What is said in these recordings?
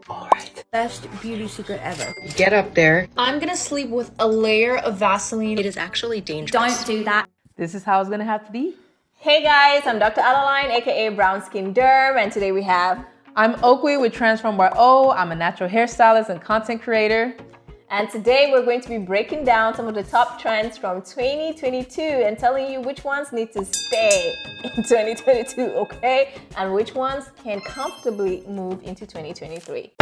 All right. Best beauty secret ever. Get up there. I'm gonna sleep with a layer of Vaseline. It is actually dangerous. Don't do that. This is how it's gonna have to be. Hey guys, I'm Dr. Adeline, aka Brown Skin Derm, and today we have... I'm Oakley with Transform by O. I'm a natural hairstylist and content creator. And today we're going to be breaking down some of the top trends from 2022 and telling you which ones need to stay in 2022, okay? And which ones can comfortably move into 2023.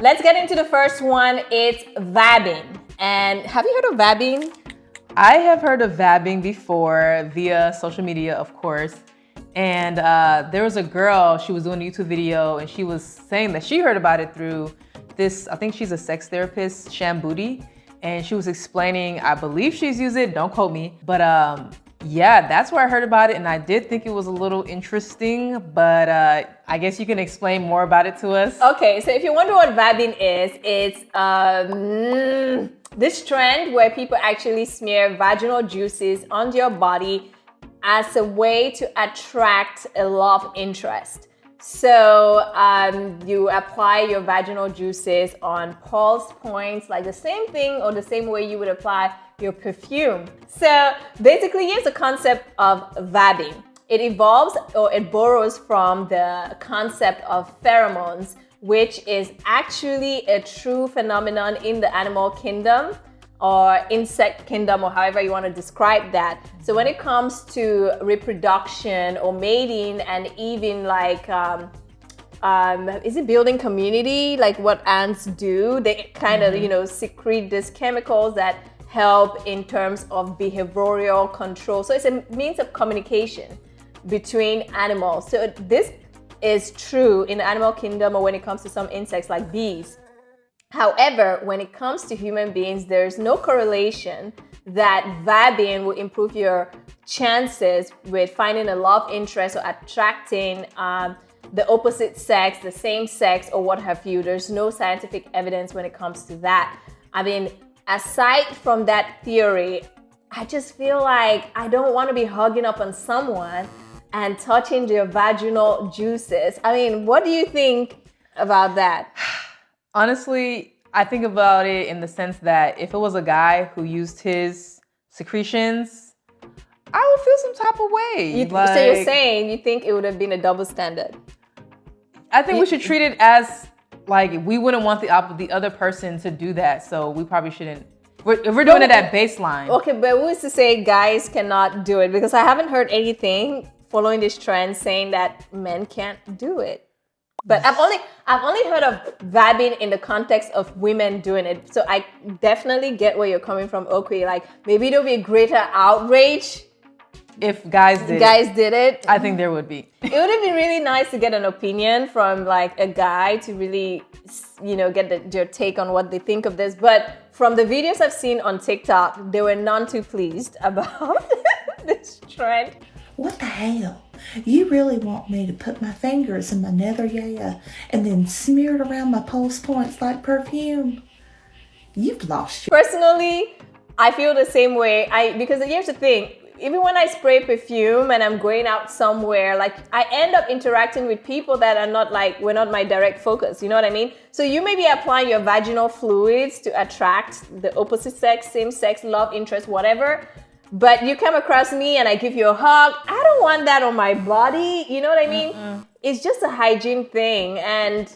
Let's get into the first one. It's vabbing. And have you heard of vabbing? I have heard of vabbing before via social media, of course. And there was a girl, she was doing a YouTube video and she was saying that she heard about it through this, I think she's a sex therapist, Sham Booty. And she was explaining, I believe she's used it, don't quote me. But yeah, that's where I heard about it. And I did think it was a little interesting, but I guess you can explain more about it to us. Okay, so if you wonder what vabbing is, it's this trend where people actually smear vaginal juices on your body as a way to attract a love interest. So you apply your vaginal juices on pulse points, like the same thing or the same way you would apply your perfume. So basically, here's the concept of vabbing. It evolves or it borrows from the concept of pheromones, which is actually a true phenomenon in the animal kingdom or insect kingdom, or however you want to describe that. So when it comes to reproduction or mating and even like, is it building community? Like what ants do, they kind of, secrete these chemicals that help in terms of behavioral control. So it's a means of communication between animals. So this is true in the animal kingdom or when it comes to some insects like bees. However, when it comes to human beings, there's no correlation that vabbing will improve your chances with finding a love interest or attracting the opposite sex, the same sex, or what have you. There's no scientific evidence when it comes to that. I mean, aside from that theory, I just feel like I don't want to be hugging up on someone and touching their vaginal juices. I mean, what do you think about that? Honestly, I think about it in the sense that if it was a guy who used his secretions, I would feel some type of way. So you're saying you think it would have been a double standard? I think we should treat it as like we wouldn't want the other person to do that, so we probably shouldn't. If we're doing it at baseline. Okay, but who's to say guys cannot do it? Because I haven't heard anything following this trend saying that men can't do it. But I've only heard of vabbing in the context of women doing it. So I definitely get where you're coming from, Oakley. Like maybe there'll be a greater outrage if guys did it. I think there would be. It would have been really nice to get an opinion from like a guy to really, get their take on what they think of this. But from the videos I've seen on TikTok, they were none too pleased about this trend. What the hell? You really want me to put my fingers in my nether yeah and then smear it around my pulse points like perfume? You've lost your... Personally, I feel the same way. Because here's the thing. Even when I spray perfume and I'm going out somewhere, like I end up interacting with people that are not we're not my direct focus. You know what I mean? So you may be applying your vaginal fluids to attract the opposite sex, same sex, love interest, whatever. But you come across me and I give you a hug. I don't want that on my body. You know what I mean? It's just a hygiene thing. And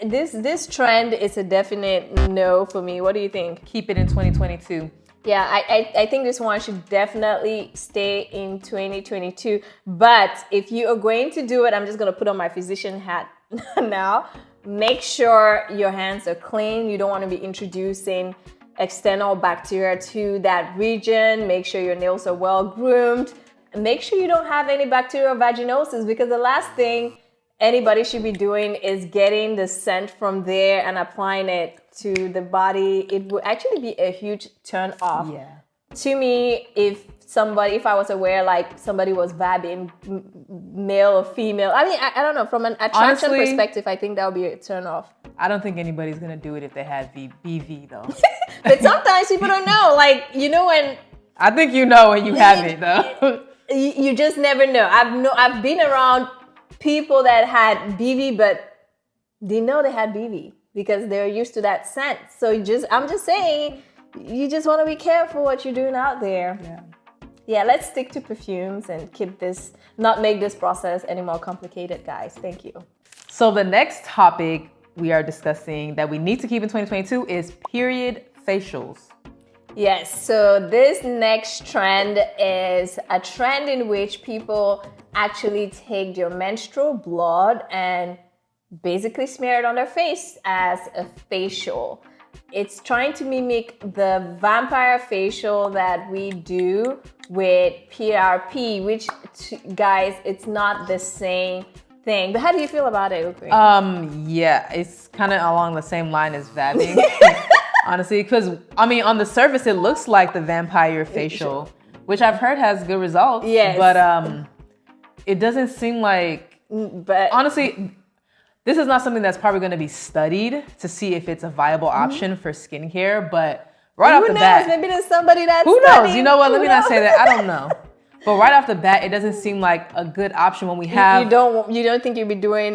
this trend is a definite no for me. What do you think? Keep it in 2022. Yeah, I think this one should definitely stay in 2022. But if you are going to do it, I'm just going to put on my physician hat now. Make sure your hands are clean. You don't want to be introducing external bacteria to that region. Make sure your nails are well groomed. Make sure you don't have any bacterial vaginosis, because the last thing anybody should be doing is getting the scent from there and applying it to the body. It would actually be a huge turn off. Yeah. To me, if I was aware like somebody was vabbing, male or female, I mean, I don't know, from an attraction perspective, I think that would be a turn off. I don't think anybody's gonna do it if they had BV though. But sometimes people don't know, when... I think you know when you have it though. you just never know. I've been around people that had BV, but didn't know they had BV because they're used to that scent. So I'm just saying, you just want to be careful what you're doing out there. Yeah, let's stick to perfumes and not make this process any more complicated, guys. Thank you. So the next topic we are discussing that we need to keep in 2022 is period facials. Yes, so this next trend is a trend in which people actually take their menstrual blood and basically smear it on their face as a facial. It's trying to mimic the vampire facial that we do with PRP, which, guys, it's not the same thing. But how do you feel about it, Ukri? Yeah, it's kind of along the same line as vabbing. Honestly, because on the surface it looks like the vampire facial, which I've heard has good results. Yes. But it doesn't seem like. But honestly, this is not something that's probably going to be studied to see if it's a viable option for skincare. But right off the bat, maybe there's somebody that's who knows? You know what? Let me not knows? say that. I don't know. But right off the bat, it doesn't seem like a good option when we have. You don't think you'd be doing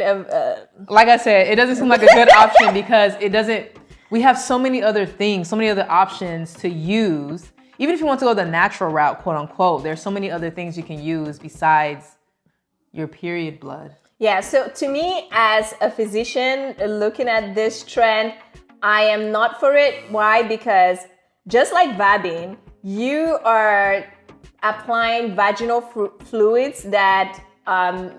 like I said, it doesn't seem like a good option because it doesn't. We have so many other things, so many other options to use. Even if you want to go the natural route, quote unquote, there's so many other things you can use besides your period blood. Yeah, so to me, as a physician looking at this trend, I am not for it. Why? Because just like vabbing, you are applying vaginal fluids that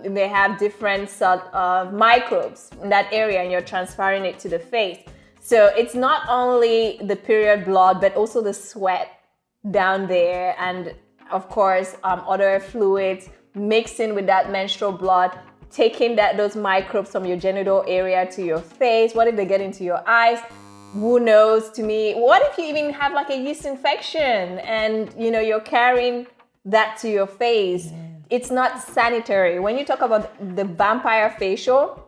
may have different sort of microbes in that area, and you're transferring it to the face. So it's not only the period blood, but also the sweat down there. And of course, other fluids mixing with that menstrual blood, taking those microbes from your genital area to your face. What if they get into your eyes? Who knows? To me, what if you even have like a yeast infection and you're carrying that to your face? It's not sanitary. When you talk about the vampire facial,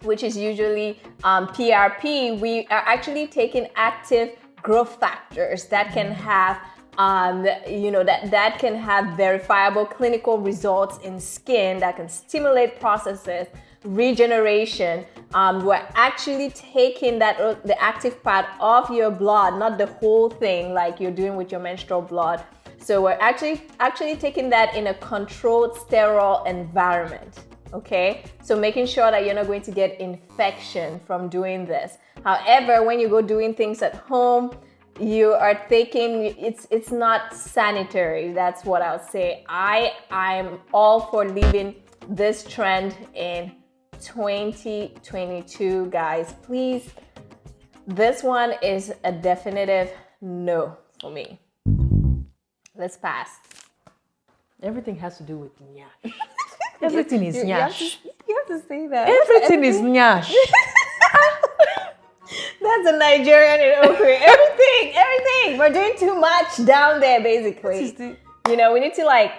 which is usually PRP, we are actually taking active growth factors that can have, that can have verifiable clinical results in skin, that can stimulate processes, regeneration. We're actually taking the active part of your blood, not the whole thing like you're doing with your menstrual blood. So we're actually taking that in a controlled, sterile environment. Okay, so making sure that you're not going to get infection from doing this. However, when you go doing things at home, you are thinking it's not sanitary. That's what I'll say. I'm all for leaving this trend in 2022, guys. Please, this one is a definitive no for me. Let's pass. Everything has to do with nyash. Everything is nyash. You have to say that. Everything is nyash. That's a Nigerian in Okri. Everything. We're doing too much down there, basically. We need to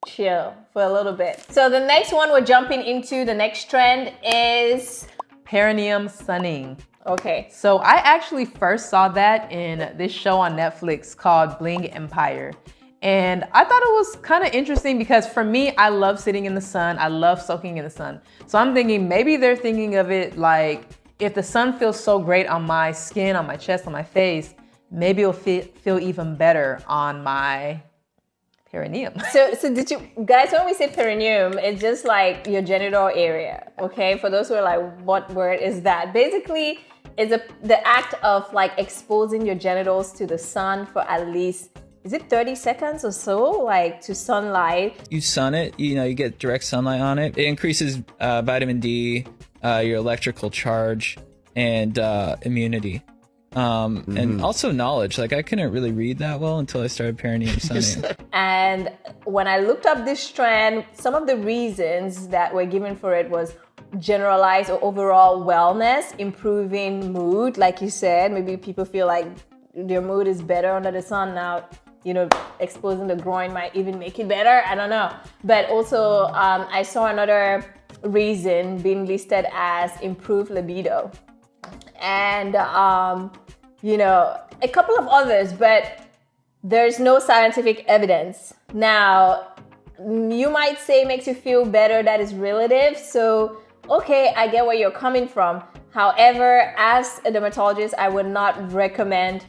chill for a little bit. So the next one we're jumping into, the next trend is Perineum Sunning. Okay. So I actually first saw that in this show on Netflix called Bling Empire. And I thought it was kind of interesting because for me, I love sitting in the sun. I love soaking in the sun. So I'm thinking maybe they're thinking of it like if the sun feels so great on my skin, on my chest, on my face, maybe it'll feel even better on my perineum. So did you guys, when we say perineum, it's just like your genital area, okay? For those who are like, what word is that? Basically, it's the act of exposing your genitals to the sun for at least, is it 30 seconds or so, to sunlight? You sun it, you get direct sunlight on it. It increases vitamin D, your electrical charge, and immunity. And also knowledge. I couldn't really read that well until I started Perineum Sunning. And when I looked up this trend, some of the reasons that were given for it was generalized or overall wellness, improving mood. Like you said, maybe people feel like their mood is better under the sun now. Exposing the groin might even make it better. I don't know. But also, I saw another reason being listed as improved libido. And, a couple of others, but there's no scientific evidence. Now, you might say makes you feel better. That is relative. So, okay, I get where you're coming from. However, as a dermatologist, I would not recommend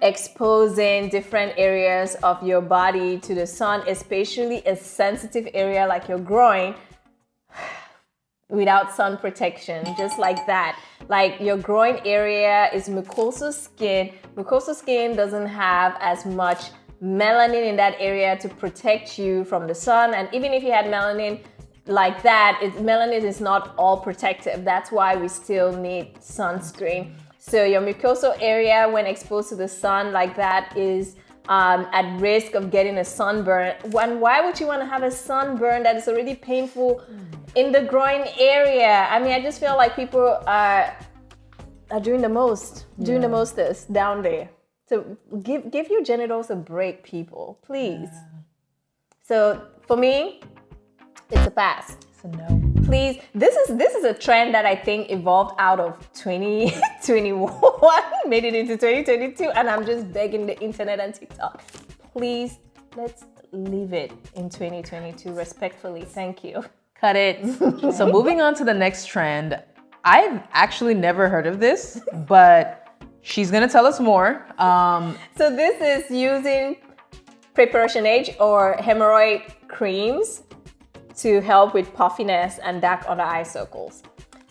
exposing different areas of your body to the sun, especially a sensitive area like your groin, without sun protection, just like that. Like your groin area is mucosal skin. Mucosal skin doesn't have as much melanin in that area to protect you from the sun. And even if you had melanin like that, melanin is not all protective. That's why we still need sunscreen. So your mucosal area, when exposed to the sun like that, is at risk of getting a sunburn. Why would you want to have a sunburn that is already painful in the groin area? I mean, I just feel like people are doing the mostest down there. So give your genitals a break, people, please. Yeah. So for me, it's a pass. It's a no. Please, this is a trend that I think evolved out of 2021, made it into 2022, and I'm just begging the internet and TikTok, please, let's leave it in 2022 respectfully. Thank you. Cut it. So moving on to the next trend, I've actually never heard of this, but she's gonna tell us more. So this is using Preparation H or hemorrhoid creams to help with puffiness and dark under eye circles.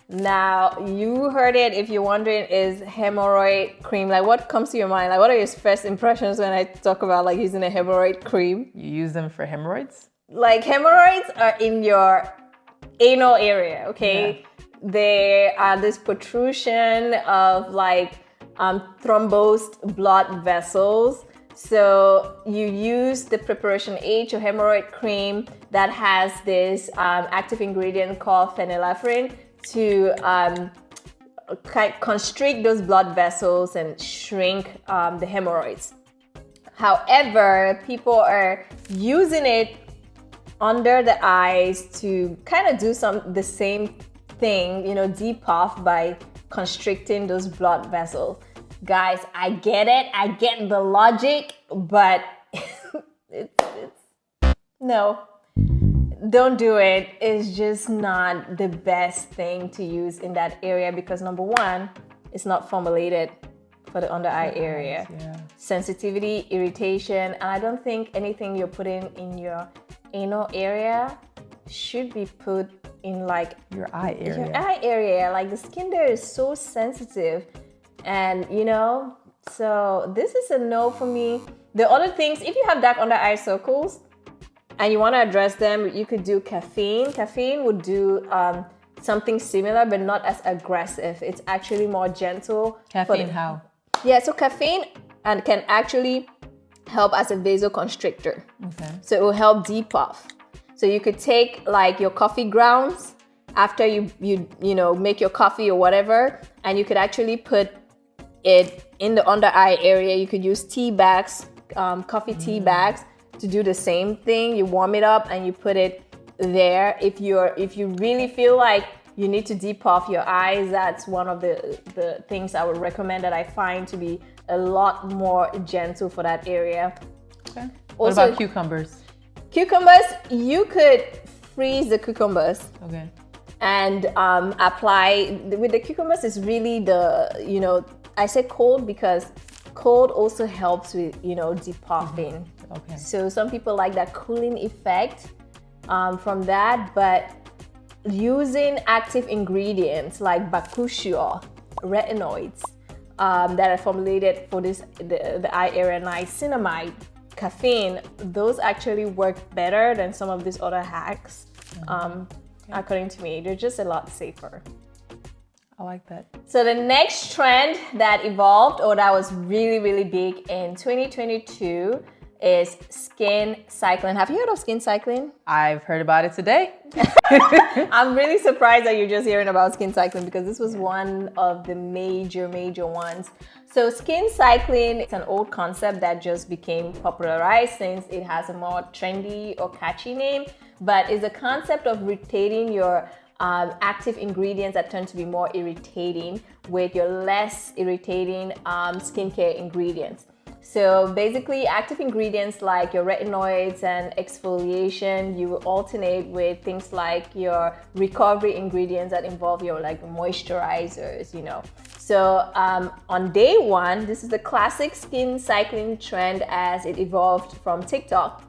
Now, you heard it. If you're wondering, is hemorrhoid cream, like what comes to your mind? Like what are your first impressions when I talk about like using a hemorrhoid cream? You use them for hemorrhoids? Like hemorrhoids are in your anal area, okay? Yeah. They are this protrusion of like thrombosed blood vessels. So you use the Preparation H or hemorrhoid cream that has this active ingredient called phenylephrine to constrict those blood vessels and shrink the hemorrhoids. However, people are using it under the eyes to kind of do the same thing, depuff by constricting those blood vessels. Guys, I get it. I get the logic, but it's no. Don't do it. It's just not the best thing to use in that area because number one, it's not formulated for the under eye area. Yeah. Sensitivity, irritation, and I don't think anything you're putting in your anal area should be put in like your eye area. Your eye area. Like the skin there is so sensitive. And so this is a no for me. The other things, if you have dark under eye circles and you want to address them, you could do caffeine. Caffeine would do something similar, but not as aggressive. It's actually more gentle. Caffeine, how? Yeah, so caffeine can actually help as a vasoconstrictor. Okay. So it will help depuff. So you could take like your coffee grounds after you make your coffee or whatever, and you could actually put it in the under eye area. You could use tea bags, coffee tea bags to do the same thing. You warm it up and you put it there. If you really feel like you need to depuff your eyes, that's one of the things I would recommend that I find to be a lot more gentle for that area. Okay. What about cucumbers? Cucumbers, you could freeze the cucumbers. Okay. And apply with the cucumbers is really I say cold because cold also helps with depuffing. Okay. So some people like that cooling effect from that, but using active ingredients like bakuchiol, retinoids that are formulated for the eye area, niacinamide, caffeine, those actually work better than some of these other hacks. According to me, they're just a lot safer. I like that. So the next trend that evolved or that was really, really big in 2022 is skin cycling. Have you heard of skin cycling? I've heard about it today. I'm really surprised that you're just hearing about skin cycling because this was one of the major ones. So skin cycling is an old concept that just became popularized since it has a more trendy or catchy name, but it's a concept of rotating your active ingredients that tend to be more irritating with your less irritating skincare ingredients. So basically, active ingredients like your retinoids and exfoliation, you will alternate with things like your recovery ingredients that involve your like moisturizers, you know. So on day one, this is the classic skin cycling trend as it evolved from TikTok.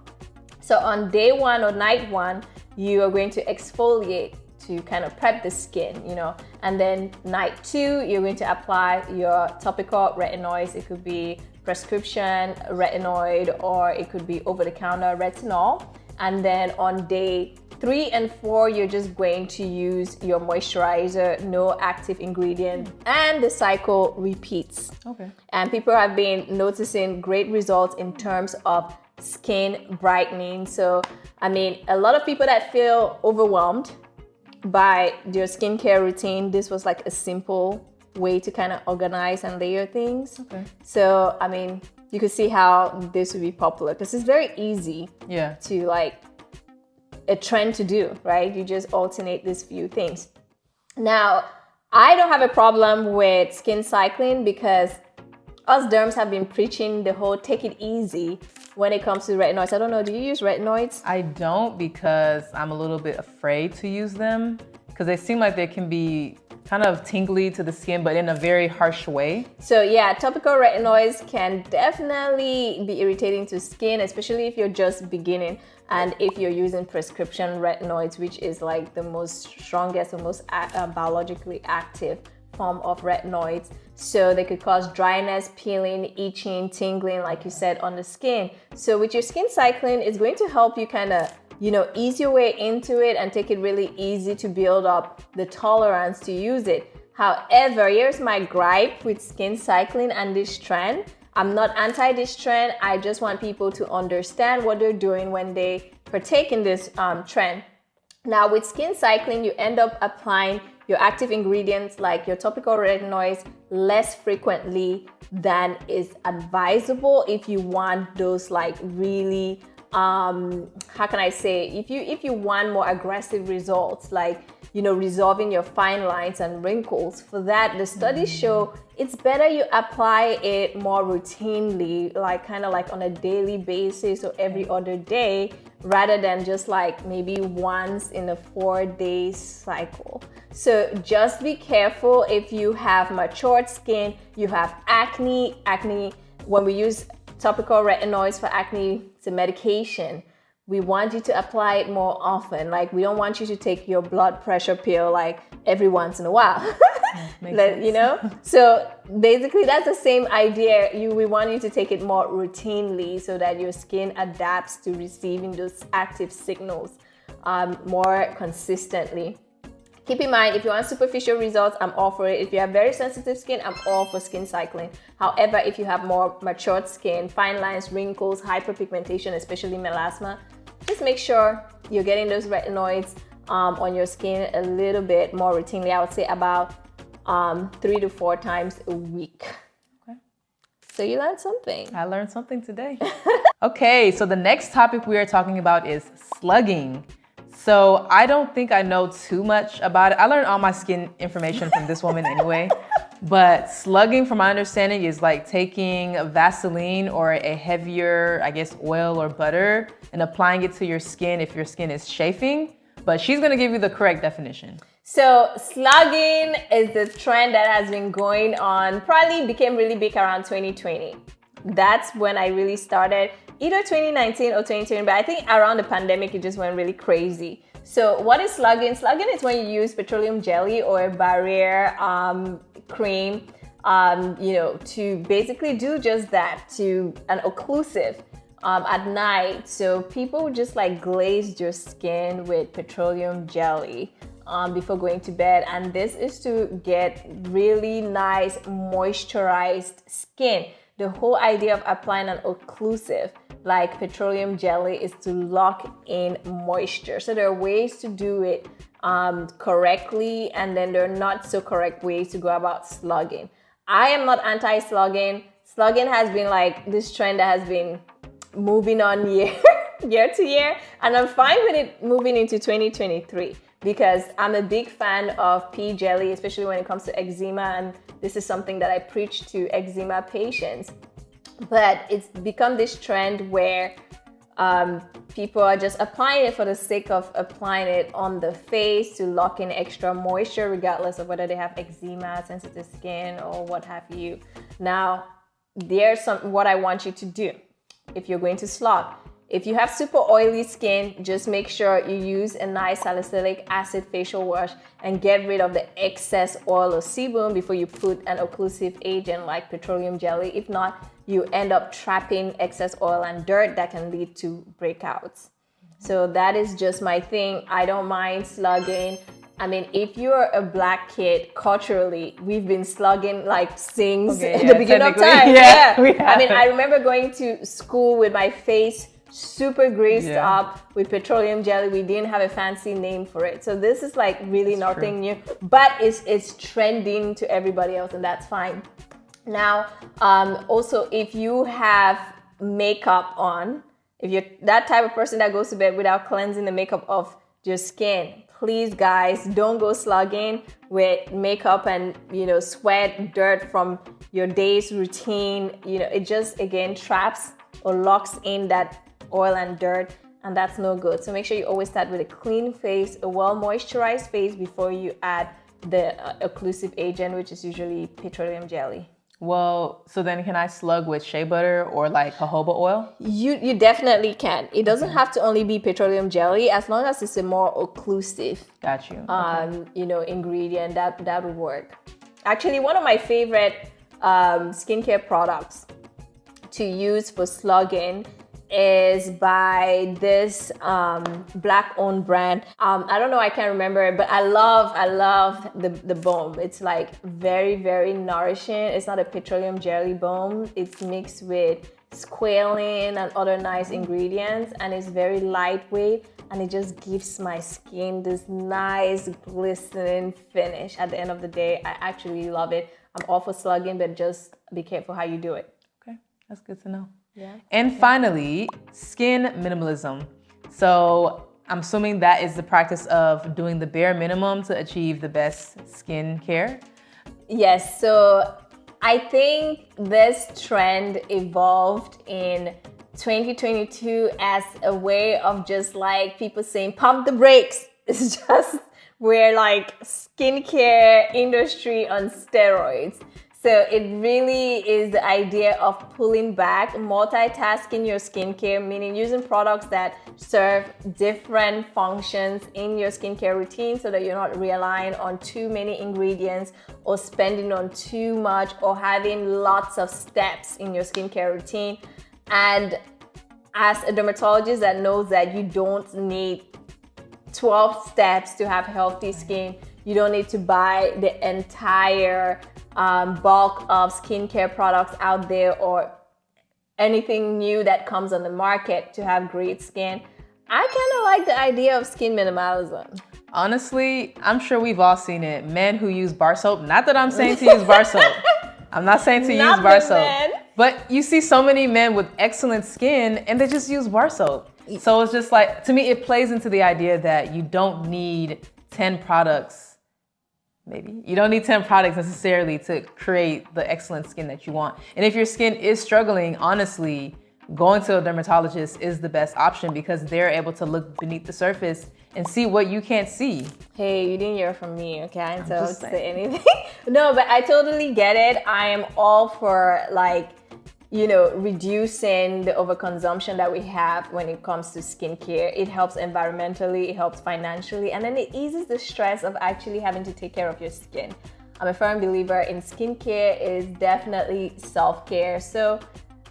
So on day one or night one, you are going to exfoliate to kind of prep the skin, you know. And then night two, you're going to apply your topical retinoids. It could be prescription retinoid or it could be over-the-counter retinol. And then on day 3 and 4, you're just going to use your moisturizer, no active ingredient, and the cycle repeats. Okay. And people have been noticing great results in terms of skin brightening. So, I mean, a lot of people that feel overwhelmed by their skincare routine, this was like a simple way to kind of organize and layer things. Okay. So, I mean, you could see how this would be popular because it's very easy to like a trend to do, right? You just alternate these few things. Now, I don't have a problem with skin cycling because us derms have been preaching the whole take it easy when it comes to retinoids. I don't know, do you use retinoids? I don't because I'm a little bit afraid to use them because they seem like they can be kind of tingly to the skin, but in a very harsh way. So yeah, topical retinoids can definitely be irritating to skin, especially if you're just beginning and if you're using prescription retinoids, which is like the most strongest and most biologically active form of retinoids. So they could cause dryness, peeling, itching, tingling, like you said, on the skin. So with your skin cycling, it's going to help you kind of, you know, ease your way into it and take it really easy to build up the tolerance to use it. However, here's my gripe with skin cycling and this trend. I'm not anti this trend. I just want people to understand what they're doing when they partake in this trend. Now with skin cycling, you end up applying your active ingredients like your topical retinoids less frequently than is advisable if you want those like really how can I say, if you want more aggressive results, like, you know, resolving your fine lines and wrinkles. For that, the studies show it's better you apply it more routinely, like kind of like on a daily basis or every other day, rather than just like maybe once in a 4-day cycle. So just be careful if you have matured skin, you have acne. When we use topical retinoids for acne, it's a medication. We want you to apply it more often. Like, we don't want you to take your blood pressure pill like every once in a while. You know? So basically that's the same idea. We want you to take it more routinely so that your skin adapts to receiving those active signals more consistently. Keep in mind, if you want superficial results, I'm all for it. If you have very sensitive skin, I'm all for skin cycling. However, if you have more matured skin, fine lines, wrinkles, hyperpigmentation, especially melasma, just make sure you're getting those retinoids on your skin a little bit more routinely. I would say about 3 to 4 times a week. Okay. So you learned something. I learned something today. Okay, so the next topic we are talking about is slugging. So I don't think I know too much about it. I learned all my skin information from this woman anyway. But slugging, from my understanding, is like taking Vaseline or a heavier, I guess, oil or butter and applying it to your skin if your skin is chafing. But she's gonna give you the correct definition. So slugging is the trend that has been going on, probably became really big around 2020. That's when I really started, either 2019 or 2020, but I think around the pandemic, it just went really crazy. So what is slugging? Slugging is when you use petroleum jelly or a barrier cream, you know, to basically do just that, to an occlusive at night. So people just like glaze your skin with petroleum jelly before going to bed. And this is to get really nice moisturized skin. The whole idea of applying an occlusive like petroleum jelly is to lock in moisture. So there are ways to do it correctly, and then there are not so correct ways to go about slugging. I am not anti-slugging. Slugging has been like this trend that has been moving on year to year, and I'm fine with it moving into 2023 because I'm a big fan of pea jelly, especially when it comes to eczema, and this is something that I preach to eczema patients. But it's become this trend where people are just applying it for the sake of applying it on the face to lock in extra moisture, regardless of whether they have eczema, sensitive skin, or what have you. Now, there's what I want you to do if you're going to slug. If you have super oily skin, just make sure you use a nice salicylic acid facial wash and get rid of the excess oil or sebum before you put an occlusive agent like petroleum jelly. If not, you end up trapping excess oil and dirt that can lead to breakouts. So that is just my thing. I don't mind slugging. I mean, if you're a black kid, culturally, we've been slugging like since the beginning of time. Yeah. I mean, I remember going to school with my face super greased up with petroleum jelly. We didn't have a fancy name for it. So this is like really nothing new, but it's trending to everybody else, and that's fine. Now, also, if you have makeup on, if you're that type of person that goes to bed without cleansing the makeup of your skin, please, guys, don't go slugging with makeup and, sweat, dirt from your day's routine. It just, again, traps or locks in that oil and dirt, and that's no good. So make sure you always start with a clean face, a well moisturized face before you add the occlusive agent, which is usually petroleum jelly. Well, so then can I slug with shea butter or like jojoba oil? You definitely can. It doesn't have to only be petroleum jelly, as long as it's a more occlusive Got you. Ingredient that would work. Actually, one of my favorite skincare products to use for slugging is by this black owned brand. I don't know, I can't remember it, but I love the balm. It's like very, very nourishing. It's not a petroleum jelly balm. It's mixed with squalene and other nice ingredients, and it's very lightweight, and it just gives my skin this nice glistening finish at the end of the day. I actually love it. I'm all for slugging, but just be careful how you do it. Okay, that's good to know. Yeah. And finally, skin minimalism. So I'm assuming that is the practice of doing the bare minimum to achieve the best skin care. Yes, so I think this trend evolved in 2022 as a way of just like people saying, pump the brakes. It's just, we're like skincare industry on steroids. So it really is the idea of pulling back, multitasking your skincare, meaning using products that serve different functions in your skincare routine so that you're not relying on too many ingredients or spending on too much or having lots of steps in your skincare routine. And as a dermatologist that knows that you don't need 12 steps to have healthy skin, you don't need to buy the entire bulk of skincare products out there or anything new that comes on the market to have great skin. I kind of like the idea of skin minimalism. Honestly, I'm sure we've all seen it. Men who use bar soap. Not that I'm saying to use bar soap. I'm not saying to use bar soap. But you see so many men with excellent skin and they just use bar soap. So it's just like, to me, it plays into the idea that you don't need 10 products. Maybe. You don't need 10 products necessarily to create the excellent skin that you want. And if your skin is struggling, honestly, going to a dermatologist is the best option because they're able to look beneath the surface and see what you can't see. Hey, you didn't hear from me, okay? I didn't say anything. No, but I totally get it. I am all for reducing the overconsumption that we have when it comes to skincare. It helps environmentally, it helps financially, and then it eases the stress of actually having to take care of your skin. I'm a firm believer in skincare is definitely self-care. So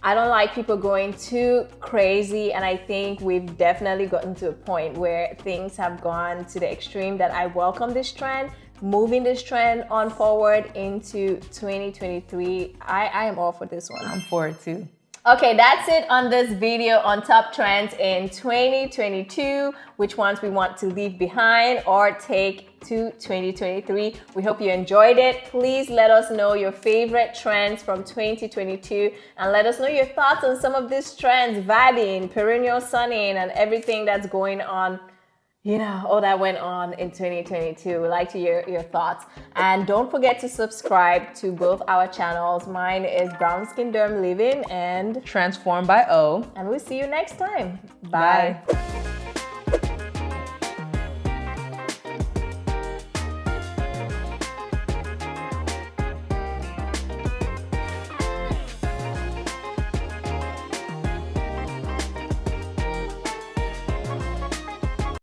I don't like people going too crazy, and I think we've definitely gotten to a point where things have gone to the extreme that I welcome this trend. Moving this trend on forward into 2023. I am all for this one. I'm for it too. Okay, that's it on this video on top trends in 2022, which ones we want to leave behind or take to 2023. We hope you enjoyed it. Please let us know your favorite trends from 2022 and let us know your thoughts on some of these trends, Vabbing, Perineum Sunning, and everything that's going on all that went on in 2022. We'd like to hear your thoughts. And don't forget to subscribe to both our channels. Mine is Brown Skin Derm Living and Transformed by O. And we'll see you next time. Bye. Bye.